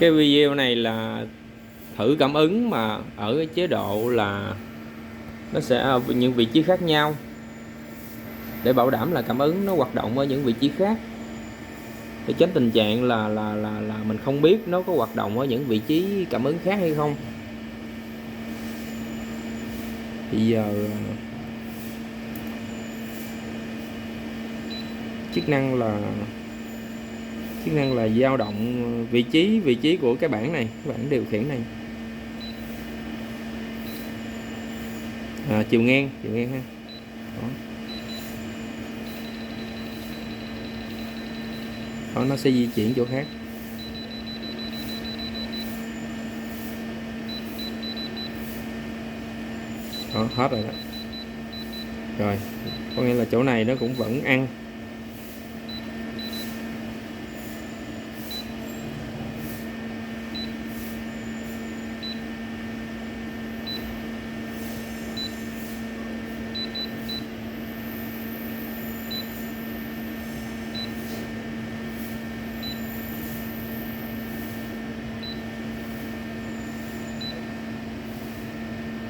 Cái video này là thử cảm ứng mà ở cái chế độ là nó sẽ ở những vị trí khác nhau để bảo đảm là cảm ứng nó hoạt động ở những vị trí khác, để tránh tình trạng là mình không biết nó có hoạt động ở những vị trí cảm ứng khác hay không. Bây giờ chức năng là dao động vị trí của cái bảng này, cái bảng điều khiển này. Chiều ngang ha. Đó. Đó, nó sẽ di chuyển chỗ khác. Đó, hết rồi đó. Rồi, có nghĩa là chỗ này nó cũng vẫn ăn.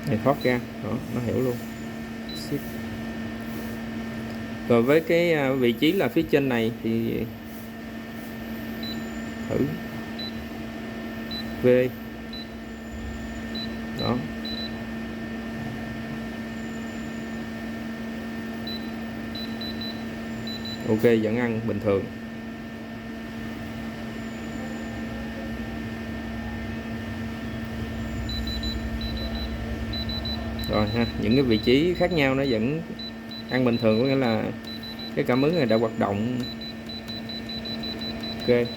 Này thoát ra, đó, nó hiểu luôn. Rồi với cái vị trí là phía trên này thì thử V. Đó. Ok, vẫn ăn bình thường. Rồi ha, những cái vị trí khác nhau nó vẫn ăn bình thường, có nghĩa là cái cảm ứng này đã hoạt động. Ok.